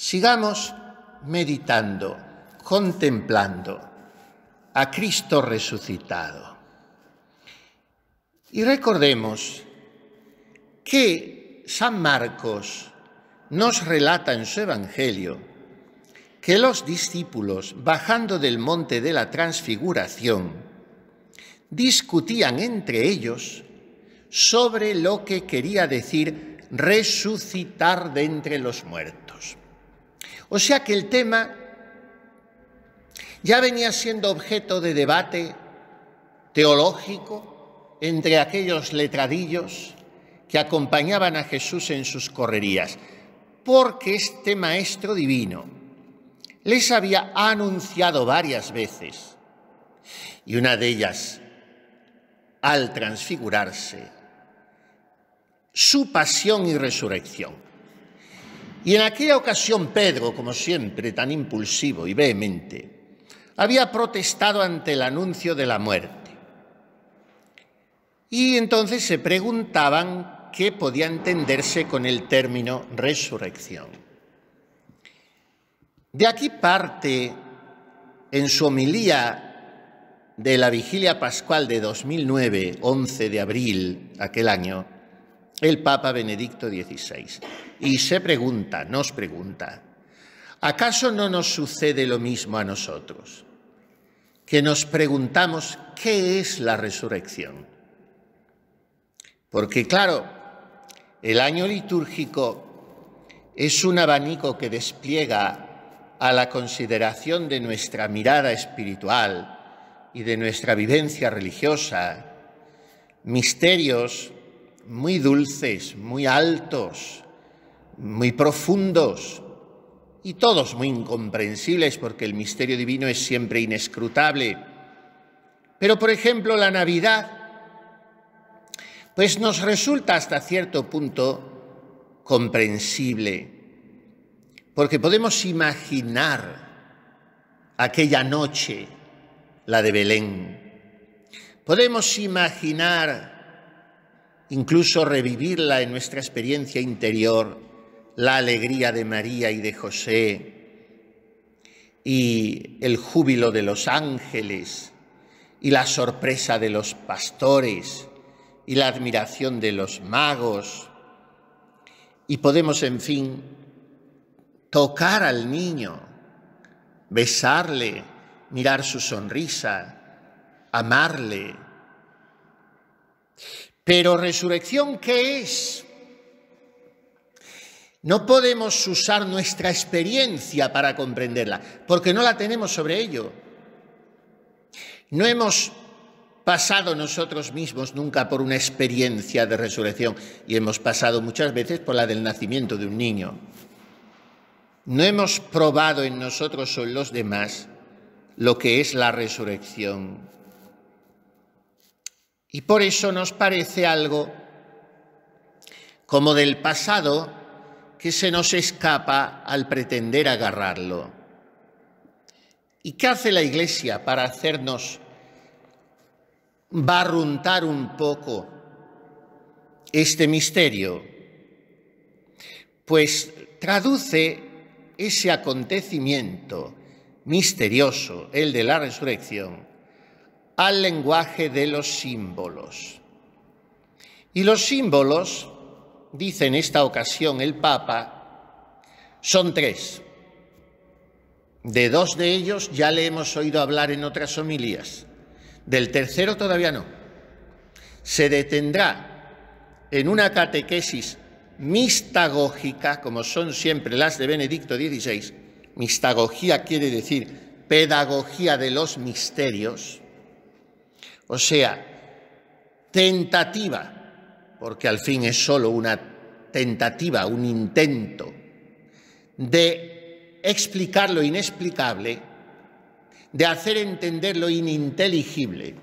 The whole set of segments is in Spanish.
Sigamos meditando, contemplando a Cristo resucitado. Y recordemos que San Marcos nos relata en su Evangelio que los discípulos, bajando del monte de la Transfiguración, discutían entre ellos sobre lo que quería decir resucitar de entre los muertos. O sea que el tema ya venía siendo objeto de debate teológico entre aquellos letradillos que acompañaban a Jesús en sus correrías, porque este Maestro Divino les había anunciado varias veces, y una de ellas, al transfigurarse, su pasión y resurrección. Y en aquella ocasión Pedro, como siempre, tan impulsivo y vehemente, había protestado ante el anuncio de la muerte. Y entonces se preguntaban qué podía entenderse con el término resurrección. De aquí parte, en su homilía de la Vigilia Pascual de 2009, 11 de abril, aquel año, el Papa Benedicto XVI. Y nos pregunta, ¿acaso no nos sucede lo mismo a nosotros? Que nos preguntamos qué es la resurrección. Porque claro, el año litúrgico es un abanico que despliega a la consideración de nuestra mirada espiritual y de nuestra vivencia religiosa misterios muy dulces, muy altos, muy profundos y todos muy incomprensibles porque el misterio divino es siempre inescrutable. Pero, por ejemplo, la Navidad, pues nos resulta hasta cierto punto comprensible, porque podemos imaginar aquella noche, la de Belén. Podemos imaginar, incluso revivirla en nuestra experiencia interior, la alegría de María y de José, y el júbilo de los ángeles, y la sorpresa de los pastores, y la admiración de los magos. Y podemos, en fin, tocar al niño, besarle, mirar su sonrisa, amarle. Pero ¿resurrección qué es? No podemos usar nuestra experiencia para comprenderla, porque no la tenemos sobre ello. No hemos pasado nosotros mismos nunca por una experiencia de resurrección y hemos pasado muchas veces por la del nacimiento de un niño. No hemos probado en nosotros o en los demás lo que es la resurrección. Y por eso nos parece algo como del pasado que se nos escapa al pretender agarrarlo. ¿Y qué hace la Iglesia para hacernos barruntar un poco este misterio? Pues traduce ese acontecimiento misterioso, el de la resurrección, al lenguaje de los símbolos. Y los símbolos, dice en esta ocasión el Papa, son tres. De dos de ellos ya le hemos oído hablar en otras homilías. Del tercero todavía no. Se detendrá en una catequesis mistagógica, como son siempre las de Benedicto XVI. Mistagogía quiere decir pedagogía de los misterios. O sea, tentativa, porque al fin es solo una tentativa, un intento de explicar lo inexplicable, de hacer entender lo ininteligible,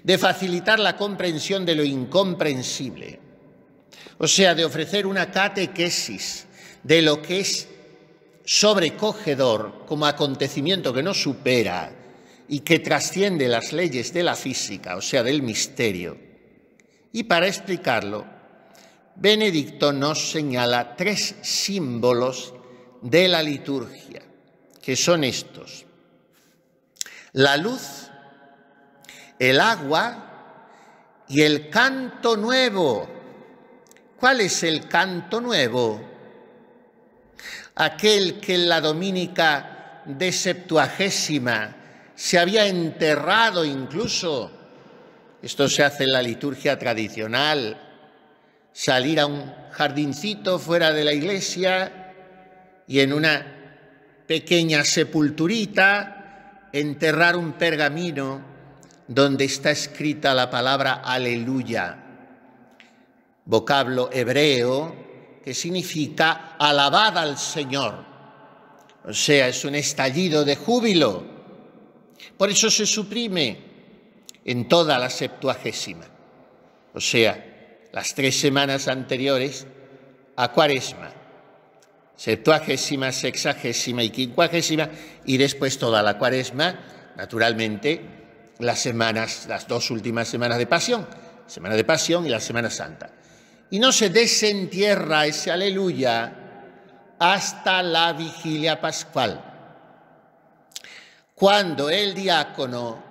de facilitar la comprensión de lo incomprensible. O sea, de ofrecer una catequesis de lo que es sobrecogedor como acontecimiento que nos supera y que trasciende las leyes de la física, o sea, del misterio. Y para explicarlo, Benedicto nos señala tres símbolos de la liturgia, que son estos: la luz, el agua y el canto nuevo. ¿Cuál es el canto nuevo? Aquel que en la dominica de Septuagésima se había enterrado incluso. Esto se hace en la liturgia tradicional: salir a un jardincito fuera de la iglesia y en una pequeña sepulturita enterrar un pergamino donde está escrita la palabra aleluya, vocablo hebreo que significa alabad al Señor. O sea, es un estallido de júbilo. Por eso se suprime en toda la Septuagésima, o sea, las 3 semanas anteriores a Cuaresma, Septuagésima, Sexagésima y Quincuagésima, y después toda la Cuaresma, naturalmente, las 2 últimas semanas de Pasión, Semana de Pasión y la Semana Santa. Y no se desentierra ese aleluya hasta la vigilia pascual, cuando el diácono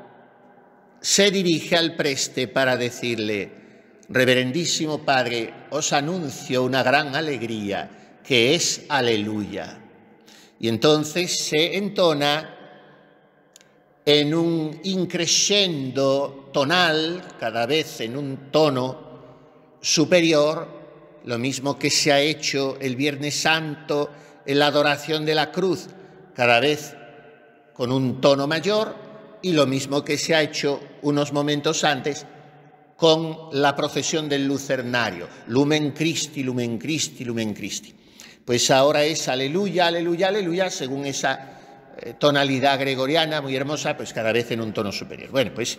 se dirige al preste para decirle: reverendísimo Padre, os anuncio una gran alegría, que es aleluya. Y entonces se entona en un increscendo tonal, cada vez en un tono superior, lo mismo que se ha hecho el Viernes Santo en la adoración de la cruz, cada vez con un tono mayor, y lo mismo que se ha hecho unos momentos antes con la procesión del lucernario, Lumen Christi, Lumen Christi, Lumen Christi. Pues ahora es aleluya, aleluya, aleluya, según esa tonalidad gregoriana muy hermosa, pues cada vez en un tono superior. Bueno, pues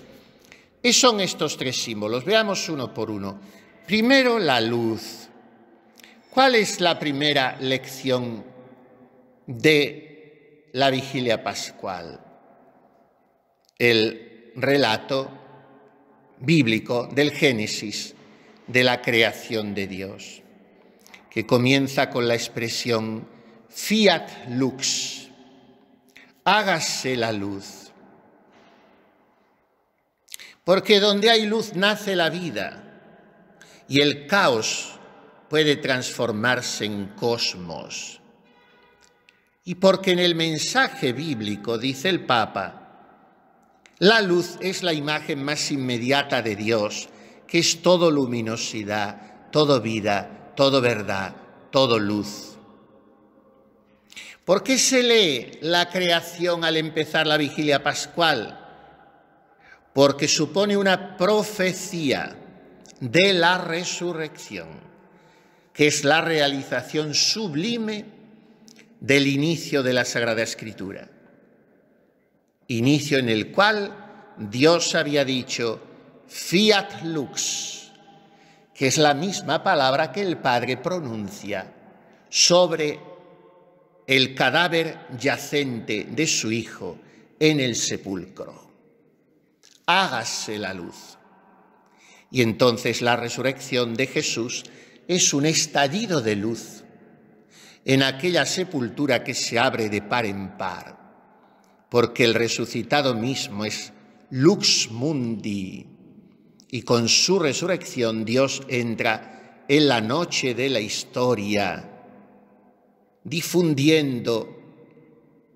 son estos 3 símbolos. Veamos uno por uno. Primero, la luz. ¿Cuál es la primera lección de la vigilia pascual? El relato bíblico del Génesis, de la creación de Dios, que comienza con la expresión fiat lux, hágase la luz. Porque donde hay luz nace la vida y el caos puede transformarse en cosmos. Y porque en el mensaje bíblico, dice el Papa, la luz es la imagen más inmediata de Dios, que es todo luminosidad, todo vida, todo verdad, todo luz. ¿Por qué se lee la creación al empezar la vigilia pascual? Porque supone una profecía de la resurrección, que es la realización sublime del inicio de la Sagrada Escritura. Inicio en el cual Dios había dicho fiat lux, que es la misma palabra que el Padre pronuncia sobre el cadáver yacente de su Hijo en el sepulcro. Hágase la luz. Y entonces la resurrección de Jesús es un estallido de luz en aquella sepultura que se abre de par en par, porque el resucitado mismo es lux mundi, y con su resurrección Dios entra en la noche de la historia, difundiendo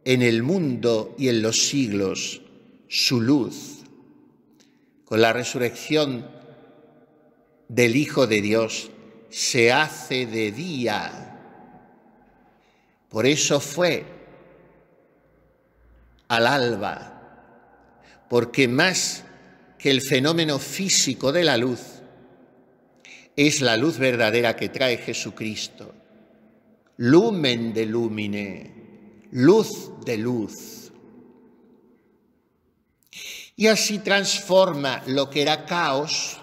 en el mundo y en los siglos su luz. Con la resurrección del Hijo de Dios se hace de día. Por eso fue al alba, porque más que el fenómeno físico de la luz, es la luz verdadera que trae Jesucristo. Lumen de lumine, luz de luz. Y así transforma lo que era caos,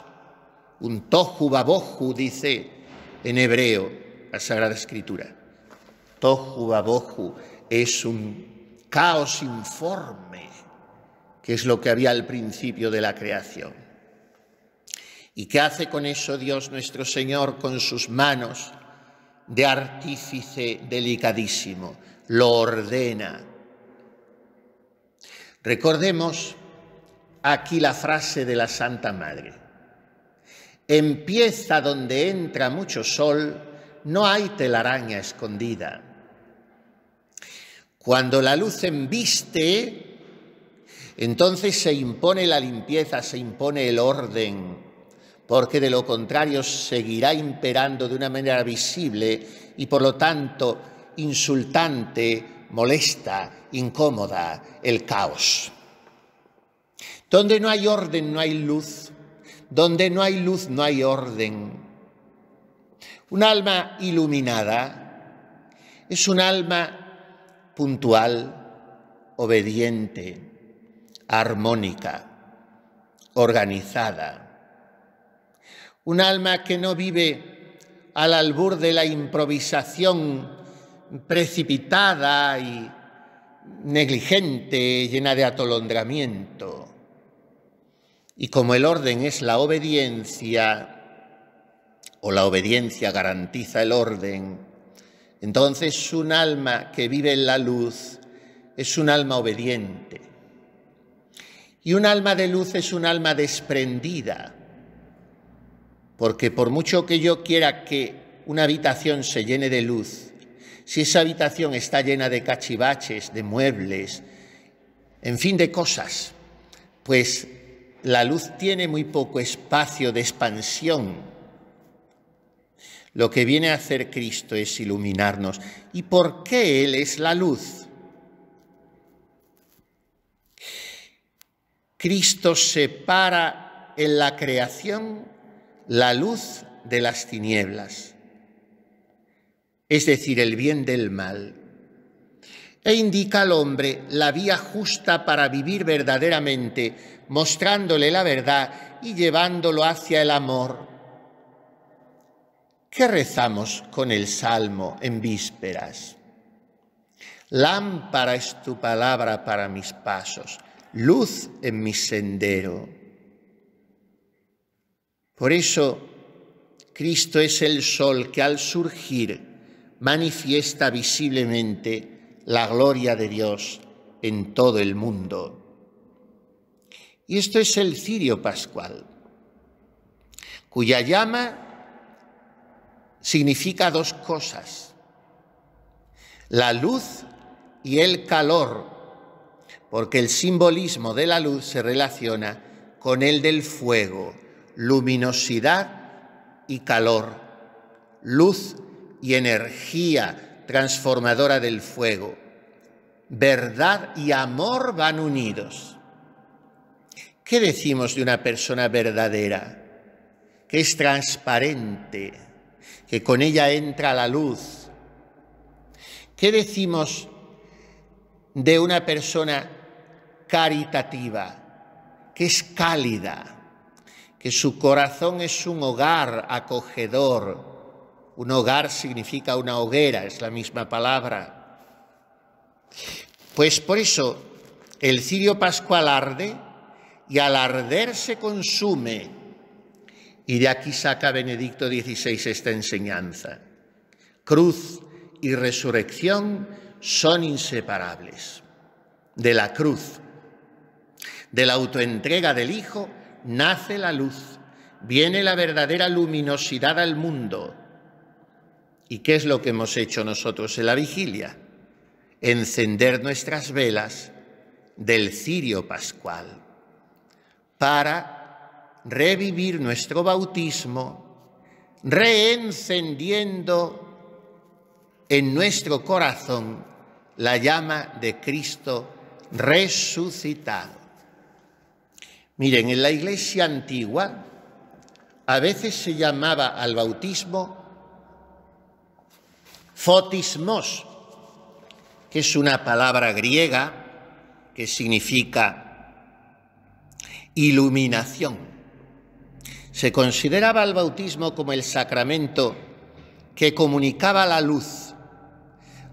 un tohu babohu, dice en hebreo la Sagrada Escritura. Tohu babohu es un caos informe, que es lo que había al principio de la creación. ¿Y qué hace con eso Dios nuestro Señor con sus manos? de artífice delicadísimo, lo ordena. Recordemos aquí la frase de la Santa Madre. Empieza donde entra mucho sol, no hay telaraña escondida. Cuando la luz embiste, entonces se impone la limpieza, se impone el orden, porque de lo contrario seguirá imperando de una manera visible y por lo tanto insultante, molesta, incómoda, el caos. Donde no hay orden no hay luz, donde no hay luz no hay orden. Un alma iluminada es un alma puntual, obediente, armónica, organizada. Un alma que no vive al albur de la improvisación precipitada y negligente, llena de atolondramiento. Y como el orden es la obediencia, o la obediencia garantiza el orden, entonces un alma que vive en la luz es un alma obediente. Y un alma de luz es un alma desprendida, porque por mucho que yo quiera que una habitación se llene de luz, si esa habitación está llena de cachivaches, de muebles, en fin, de cosas, pues la luz tiene muy poco espacio de expansión. Lo que viene a hacer Cristo es iluminarnos. ¿Y por qué Él es la luz? Cristo separa en la creación la luz de las tinieblas, es decir, el bien del mal, e indica al hombre la vía justa para vivir verdaderamente, mostrándole la verdad y llevándolo hacia el amor. ¿Qué rezamos con el Salmo en vísperas? Lámpara es tu palabra para mis pasos, luz en mi sendero. Por eso, Cristo es el sol que al surgir manifiesta visiblemente la gloria de Dios en todo el mundo. Y esto es el cirio pascual, cuya llama significa dos cosas: la luz y el calor, porque el simbolismo de la luz se relaciona con el del fuego, luminosidad y calor, luz y energía transformadora del fuego. Verdad y amor van unidos. ¿Qué decimos de una persona verdadera? Que es transparente, que con ella entra la luz. ¿Qué decimos de una persona caritativa, que es cálida, que su corazón es un hogar acogedor? Un hogar significa una hoguera, es la misma palabra. Pues por eso el cirio pascual arde y al arder se consume. Y de aquí saca Benedicto XVI esta enseñanza. Cruz y resurrección son inseparables. De la cruz, de la autoentrega del Hijo, nace la luz, viene la verdadera luminosidad al mundo. ¿Y qué es lo que hemos hecho nosotros en la vigilia? Encender nuestras velas del cirio pascual para revivir nuestro bautismo, reencendiendo en nuestro corazón la llama de Cristo resucitado. Miren, en la Iglesia antigua a veces se llamaba al bautismo fotismos, que es una palabra griega que significa iluminación. Se consideraba el bautismo como el sacramento que comunicaba la luz,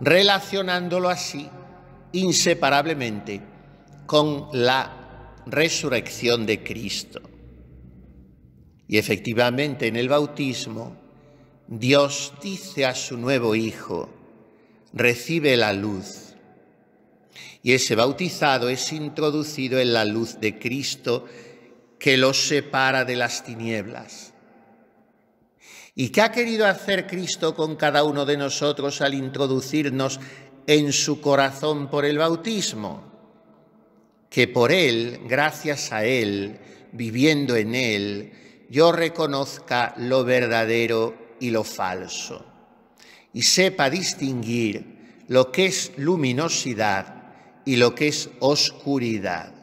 relacionándolo así inseparablemente con la resurrección de Cristo. Y efectivamente en el bautismo Dios dice a su nuevo Hijo: recibe la luz. Y ese bautizado es introducido en la luz de Cristo que los separa de las tinieblas. ¿Y qué ha querido hacer Cristo con cada uno de nosotros al introducirnos en su corazón por el bautismo? Que por Él, gracias a Él, viviendo en Él, yo reconozca lo verdadero y lo falso, y sepa distinguir lo que es luminosidad y lo que es oscuridad,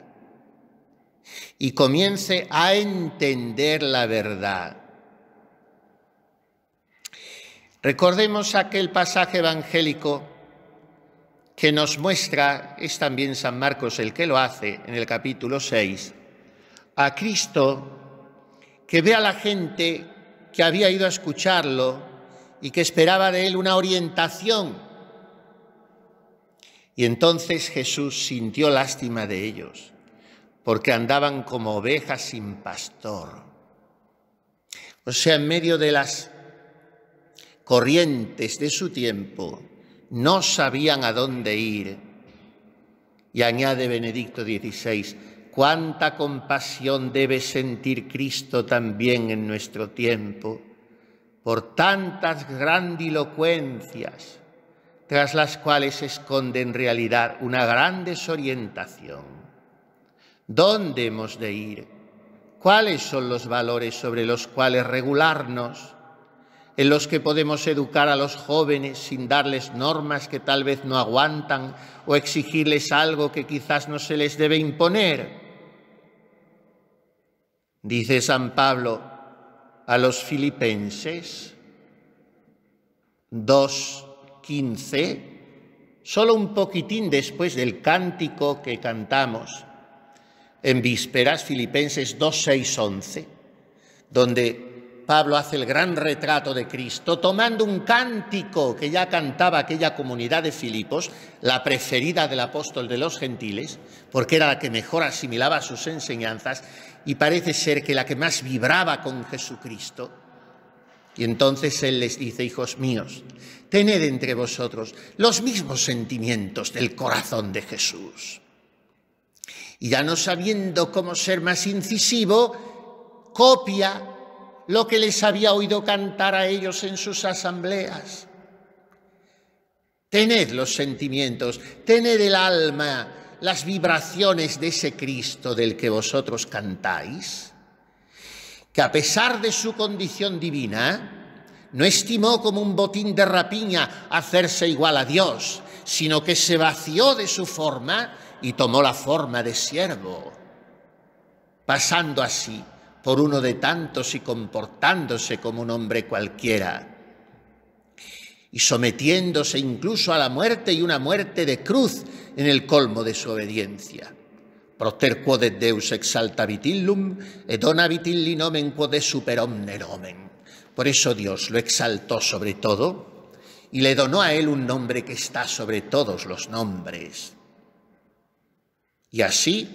y comience a entender la verdad. Recordemos aquel pasaje evangélico que nos muestra, es también San Marcos el que lo hace, en el capítulo 6, a Cristo que ve a la gente que había ido a escucharlo y que esperaba de él una orientación. Y entonces Jesús sintió lástima de ellos, porque andaban como ovejas sin pastor. O sea, en medio de las corrientes de su tiempo, no sabían a dónde ir. Y añade Benedicto XVI, cuánta compasión debe sentir Cristo también en nuestro tiempo por tantas grandilocuencias, tras las cuales se esconde en realidad una gran desorientación. ¿Dónde hemos de ir? ¿Cuáles son los valores sobre los cuales regularnos, en los que podemos educar a los jóvenes sin darles normas que tal vez no aguantan o exigirles algo que quizás no se les debe imponer? Dice San Pablo a los Filipenses 2:15, solo un poquitín después del cántico que cantamos en vísperas, Filipenses 2:6-11, donde Pablo hace el gran retrato de Cristo, tomando un cántico que ya cantaba aquella comunidad de Filipos, la preferida del apóstol de los gentiles, porque era la que mejor asimilaba sus enseñanzas y parece ser que la que más vibraba con Jesucristo. Y entonces él les dice: hijos míos, tened entre vosotros los mismos sentimientos del corazón de Jesús. Y ya no sabiendo cómo ser más incisivo, copia lo que les había oído cantar a ellos en sus asambleas. Tened los sentimientos, tened el alma, las vibraciones de ese Cristo del que vosotros cantáis, que a pesar de su condición divina, no estimó como un botín de rapiña hacerse igual a Dios, sino que se vació de su forma y tomó la forma de siervo, pasando así por uno de tantos y comportándose como un hombre cualquiera, y sometiéndose incluso a la muerte, y una muerte de cruz en el colmo de su obediencia. Proter quodet Deus exaltavit illum, et donavit illi nomen quod super omne nomen. Por eso Dios lo exaltó sobre todo y le donó a él un nombre que está sobre todos los nombres. Y así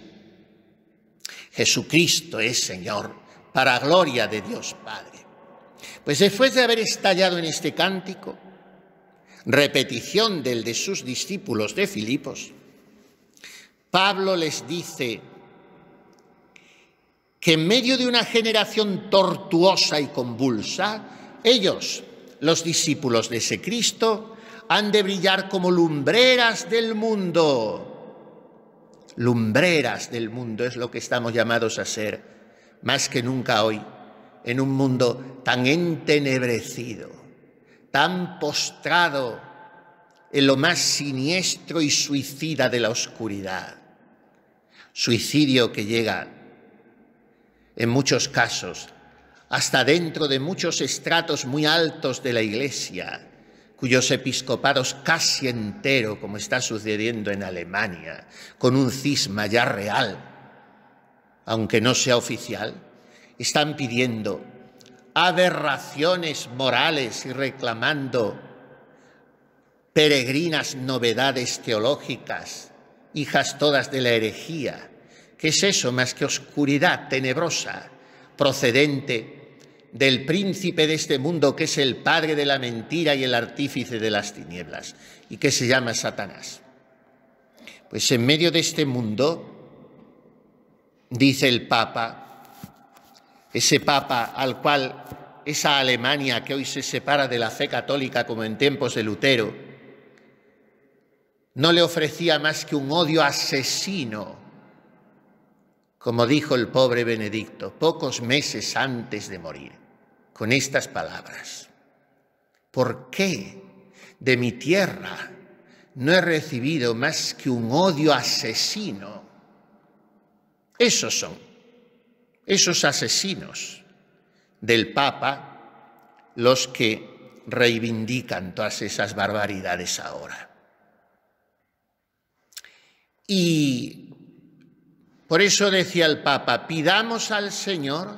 Jesucristo es Señor, para gloria de Dios Padre. Pues después de haber estallado en este cántico, repetición del de sus discípulos de Filipos, Pablo les dice que en medio de una generación tortuosa y convulsa, ellos, los discípulos de ese Cristo, han de brillar como lumbreras del mundo. Lumbreras del mundo es lo que estamos llamados a ser, más que nunca hoy, en un mundo tan entenebrecido, tan postrado en lo más siniestro y suicida de la oscuridad. Suicidio que llega, en muchos casos, hasta dentro de muchos estratos muy altos de la Iglesia, cuyos episcopados casi entero, como está sucediendo en Alemania, con un cisma ya real, aunque no sea oficial, están pidiendo aberraciones morales y reclamando peregrinas novedades teológicas, hijas todas de la herejía. ¿Qué es eso más que oscuridad tenebrosa procedente del príncipe de este mundo, que es el padre de la mentira y el artífice de las tinieblas, y que se llama Satanás. Pues en medio de este mundo, dice el Papa, ese Papa al cual esa Alemania que hoy se separa de la fe católica como en tiempos de Lutero, no le ofrecía más que un odio asesino, como dijo el pobre Benedicto pocos meses antes de morir, con estas palabras: ¿por qué de mi tierra no he recibido más que un odio asesino? Esos son, esos asesinos del Papa, los que reivindican todas esas barbaridades ahora. Y por eso decía el Papa: pidamos al Señor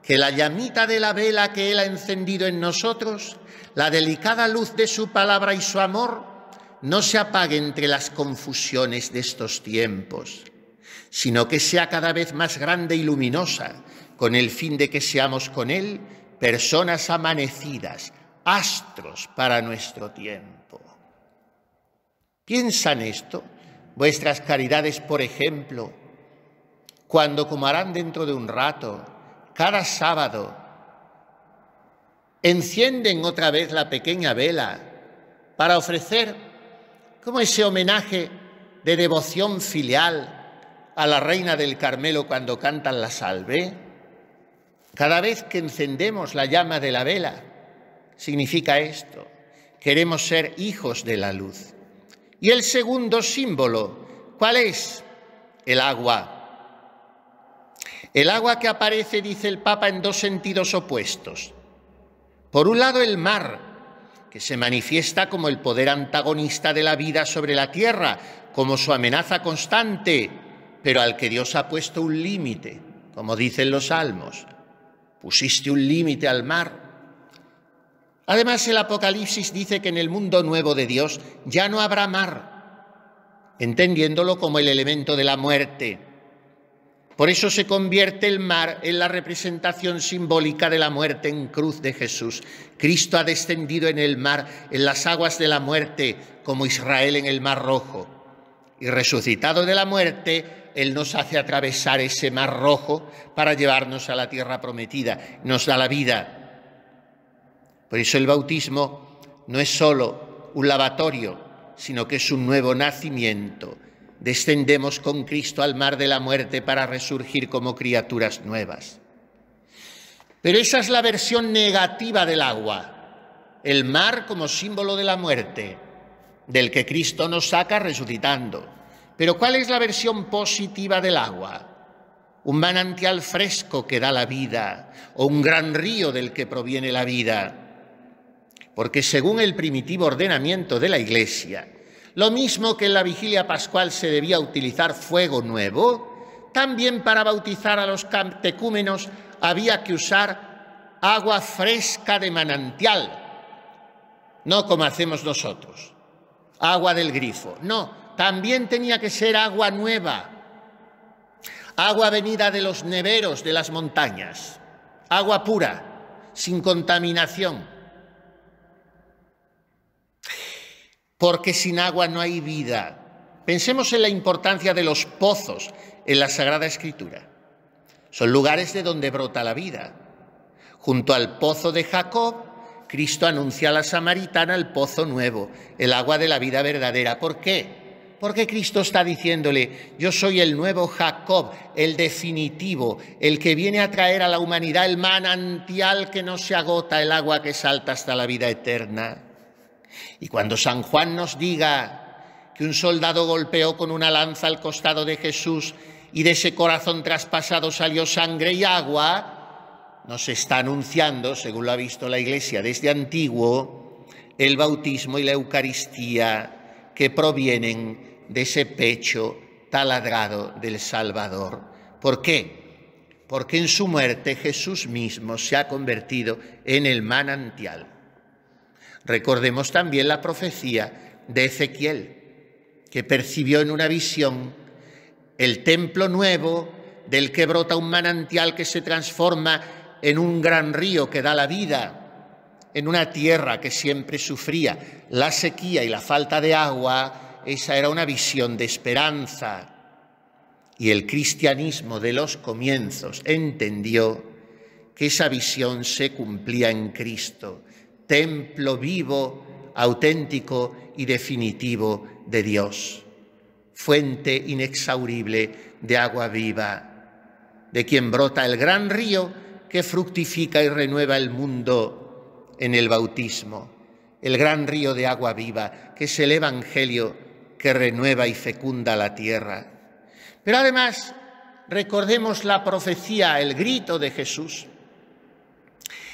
que la llamita de la vela que Él ha encendido en nosotros, la delicada luz de su palabra y su amor, no se apague entre las confusiones de estos tiempos, sino que sea cada vez más grande y luminosa, con el fin de que seamos con Él personas amanecidas, astros para nuestro tiempo. ¿Piensan esto vuestras caridades, por ejemplo, cuando, como harán dentro de un rato, cada sábado encienden otra vez la pequeña vela para ofrecer como ese homenaje de devoción filial a la Reina del Carmelo cuando cantan la salve? Cada vez que encendemos la llama de la vela, significa esto: queremos ser hijos de la luz. Y el segundo símbolo, ¿cuál es? El agua. El agua que aparece, dice el Papa, en dos sentidos opuestos. Por un lado, el mar, que se manifiesta como el poder antagonista de la vida sobre la tierra, como su amenaza constante, pero al que Dios ha puesto un límite, como dicen los salmos. Pusiste un límite al mar. Además, el Apocalipsis dice que en el mundo nuevo de Dios ya no habrá mar, entendiéndolo como el elemento de la muerte. Por eso se convierte el mar en la representación simbólica de la muerte en cruz de Jesús. Cristo ha descendido en el mar, en las aguas de la muerte, como Israel en el Mar Rojo. Y resucitado de la muerte, Él nos hace atravesar ese Mar Rojo para llevarnos a la tierra prometida, nos da la vida. Por eso el bautismo no es solo un lavatorio, sino que es un nuevo nacimiento. Descendemos con Cristo al mar de la muerte para resurgir como criaturas nuevas. Pero esa es la versión negativa del agua, el mar como símbolo de la muerte, del que Cristo nos saca resucitando. Pero ¿cuál es la versión positiva del agua? Un manantial fresco que da la vida, o un gran río del que proviene la vida. Porque según el primitivo ordenamiento de la Iglesia, lo mismo que en la vigilia pascual se debía utilizar fuego nuevo, también para bautizar a los catecúmenos había que usar agua fresca de manantial, no como hacemos nosotros, agua del grifo. No, también tenía que ser agua nueva, agua venida de los neveros de las montañas, agua pura, sin contaminación. Porque sin agua no hay vida. Pensemos en la importancia de los pozos en la Sagrada Escritura. Son lugares de donde brota la vida. Junto al pozo de Jacob, Cristo anuncia a la samaritana el pozo nuevo, el agua de la vida verdadera. ¿Por qué? Porque Cristo está diciéndole: yo soy el nuevo Jacob, el definitivo, el que viene a traer a la humanidad el manantial que no se agota, el agua que salta hasta la vida eterna. Y cuando San Juan nos diga que un soldado golpeó con una lanza al costado de Jesús y de ese corazón traspasado salió sangre y agua, nos está anunciando, según lo ha visto la Iglesia desde antiguo, el bautismo y la Eucaristía que provienen de ese pecho taladrado del Salvador. ¿Por qué? Porque en su muerte Jesús mismo se ha convertido en el manantial. Recordemos también la profecía de Ezequiel, que percibió en una visión el templo nuevo del que brota un manantial que se transforma en un gran río que da la vida, en una tierra que siempre sufría la sequía y la falta de agua, esa era una visión de esperanza. Y el cristianismo de los comienzos entendió que esa visión se cumplía en Cristo, templo vivo, auténtico y definitivo de Dios, fuente inexhaurible de agua viva, de quien brota el gran río que fructifica y renueva el mundo en el bautismo, el gran río de agua viva, que es el Evangelio que renueva y fecunda la tierra. Pero además, recordemos la profecía, el grito de Jesús,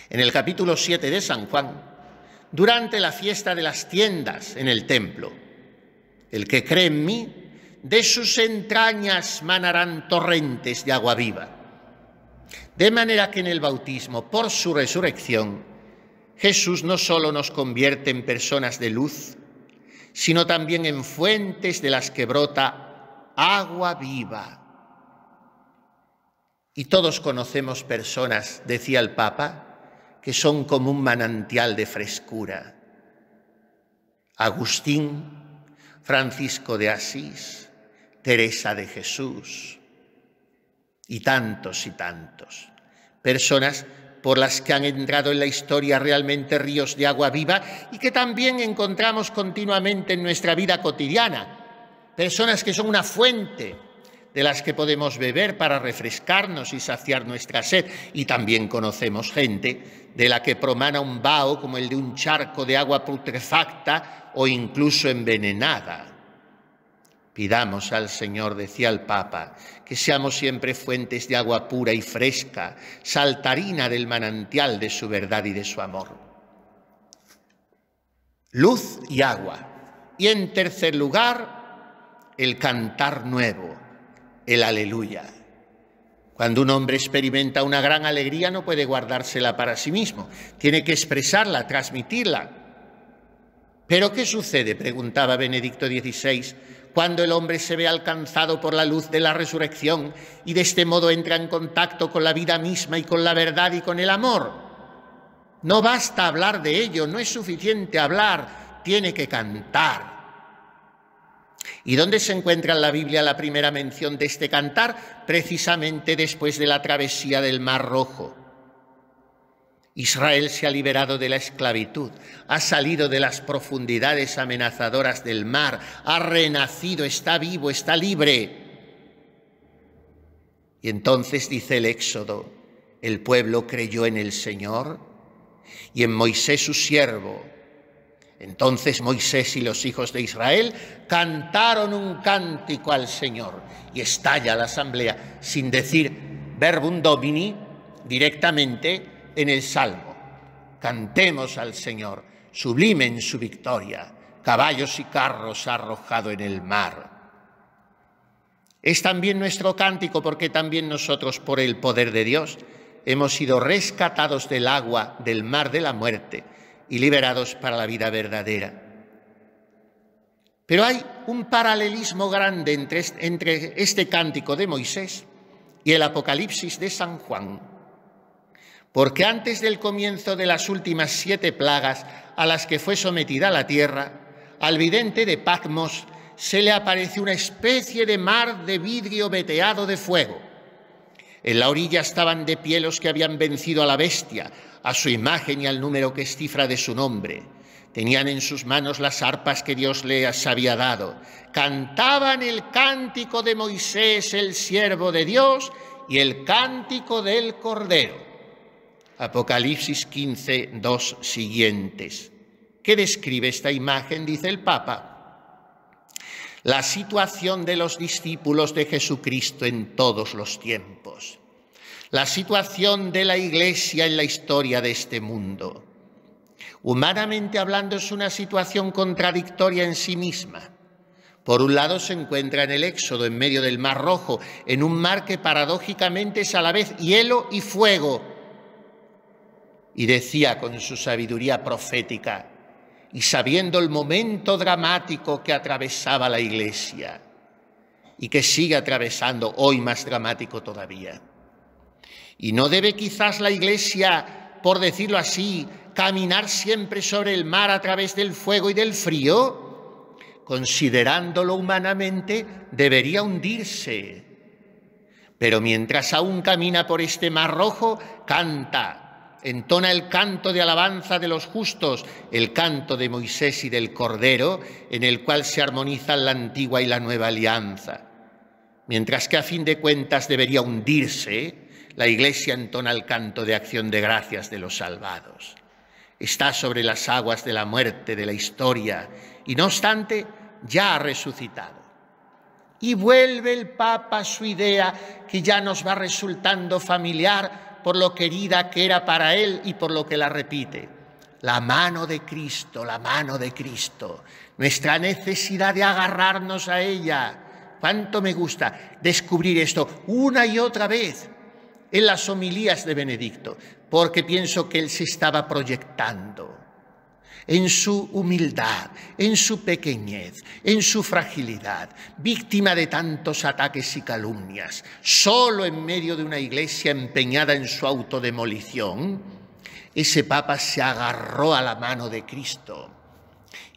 en el capítulo 7 de San Juan, durante la fiesta de las tiendas en el templo. El que cree en mí, de sus entrañas manarán torrentes de agua viva. De manera que en el bautismo, por su resurrección, Jesús no solo nos convierte en personas de luz, sino también en fuentes de las que brota agua viva. Y todos conocemos personas, decía el Papa, que son como un manantial de frescura. Agustín, Francisco de Asís, Teresa de Jesús y tantos, personas por las que han entrado en la historia realmente ríos de agua viva y que también encontramos continuamente en nuestra vida cotidiana, personas que son una fuente de las que podemos beber para refrescarnos y saciar nuestra sed, y también conocemos gente de la que promana un vaho como el de un charco de agua putrefacta o incluso envenenada. Pidamos al Señor, decía el Papa, que seamos siempre fuentes de agua pura y fresca, saltarina del manantial de su verdad y de su amor. Luz y agua. Y en tercer lugar, el cantar nuevo, el aleluya. Cuando un hombre experimenta una gran alegría no puede guardársela para sí mismo, tiene que expresarla, transmitirla. ¿Pero qué sucede?, preguntaba Benedicto XVI, cuando el hombre se ve alcanzado por la luz de la resurrección y de este modo entra en contacto con la vida misma y con la verdad y con el amor. No basta hablar de ello, no es suficiente hablar, tiene que cantar. ¿Y dónde se encuentra en la Biblia la primera mención de este cantar? Precisamente después de la travesía del Mar Rojo. Israel se ha liberado de la esclavitud, ha salido de las profundidades amenazadoras del mar, ha renacido, está vivo, está libre. Y entonces dice el Éxodo, el pueblo creyó en el Señor y en Moisés su siervo. Entonces Moisés y los hijos de Israel cantaron un cántico al Señor y estalla la asamblea sin decir verbum domini directamente en el Salmo. Cantemos al Señor, sublime en su victoria, caballos y carros ha arrojado en el mar. Es también nuestro cántico porque también nosotros, por el poder de Dios, hemos sido rescatados del agua, del mar de la muerte y liberados para la vida verdadera. Pero hay un paralelismo grande entre este cántico de Moisés y el Apocalipsis de San Juan. Porque antes del comienzo de las últimas 7 plagas a las que fue sometida la tierra, al vidente de Patmos se le apareció una especie de mar de vidrio veteado de fuego. En la orilla estaban de pie los que habían vencido a la bestia, a su imagen y al número que es cifra de su nombre. Tenían en sus manos las arpas que Dios les había dado. Cantaban el cántico de Moisés, el siervo de Dios, y el cántico del Cordero. Apocalipsis 15, 2 siguientes. ¿Qué describe esta imagen? Dice el Papa. La situación de los discípulos de Jesucristo en todos los tiempos. La situación de la Iglesia en la historia de este mundo. Humanamente hablando, es una situación contradictoria en sí misma. Por un lado se encuentra en el Éxodo, en medio del Mar Rojo, en un mar que paradójicamente es a la vez hielo y fuego. Y decía con su sabiduría profética, y sabiendo el momento dramático que atravesaba la Iglesia, y que sigue atravesando hoy más dramático todavía. ¿Y no debe quizás la Iglesia, por decirlo así, caminar siempre sobre el mar a través del fuego y del frío? Considerándolo humanamente, debería hundirse. Pero mientras aún camina por este mar rojo, canta, entona el canto de alabanza de los justos, el canto de Moisés y del Cordero, en el cual se armonizan la antigua y la nueva alianza. Mientras que a fin de cuentas debería hundirse, la Iglesia entona el canto de acción de gracias de los salvados. Está sobre las aguas de la muerte, de la historia, y no obstante, ya ha resucitado. Y vuelve el Papa a su idea, que ya nos va resultando familiar por lo querida que era para él y por lo que la repite. La mano de Cristo, la mano de Cristo. Nuestra necesidad de agarrarnos a ella. Cuánto me gusta descubrir esto una y otra vez en las homilías de Benedicto, porque pienso que él se estaba proyectando en su humildad, en su pequeñez, en su fragilidad, víctima de tantos ataques y calumnias, solo en medio de una iglesia empeñada en su autodemolición. Ese Papa se agarró a la mano de Cristo,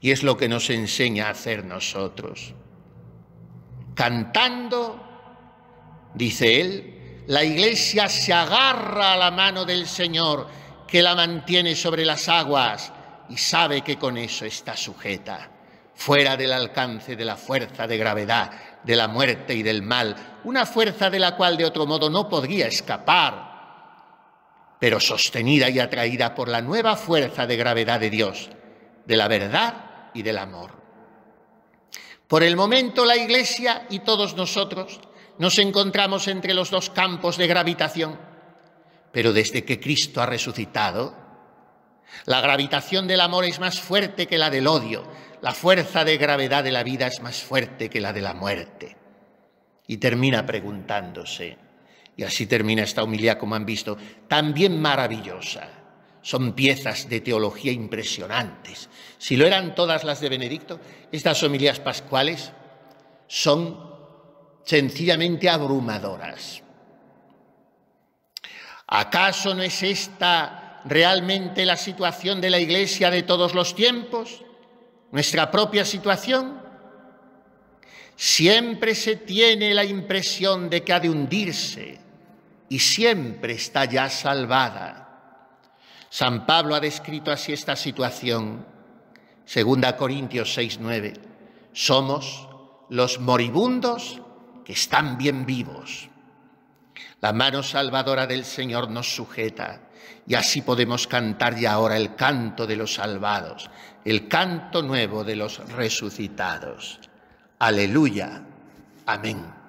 y es lo que nos enseña a hacer nosotros. Cantando, dice él, la Iglesia se agarra a la mano del Señor, que la mantiene sobre las aguas, y sabe que con eso está sujeta, fuera del alcance de la fuerza de gravedad, de la muerte y del mal, una fuerza de la cual de otro modo no podría escapar, pero sostenida y atraída por la nueva fuerza de gravedad de Dios, de la verdad y del amor. Por el momento la Iglesia y todos nosotros nos encontramos entre los dos campos de gravitación, pero desde que Cristo ha resucitado, la gravitación del amor es más fuerte que la del odio, la fuerza de gravedad de la vida es más fuerte que la de la muerte. Y termina preguntándose, y así termina esta homilía, como han visto, también maravillosa. Son piezas de teología impresionantes. Si lo eran todas las de Benedicto, estas homilías pascuales son sencillamente abrumadoras. ¿Acaso no es esta realmente la situación de la Iglesia de todos los tiempos? ¿Nuestra propia situación? Siempre se tiene la impresión de que ha de hundirse y siempre está ya salvada. San Pablo ha descrito así esta situación. 2 Corintios 6:9. Somos los moribundos que están bien vivos. La mano salvadora del Señor nos sujeta y así podemos cantar ya ahora el canto de los salvados, el canto nuevo de los resucitados. Aleluya. Amén.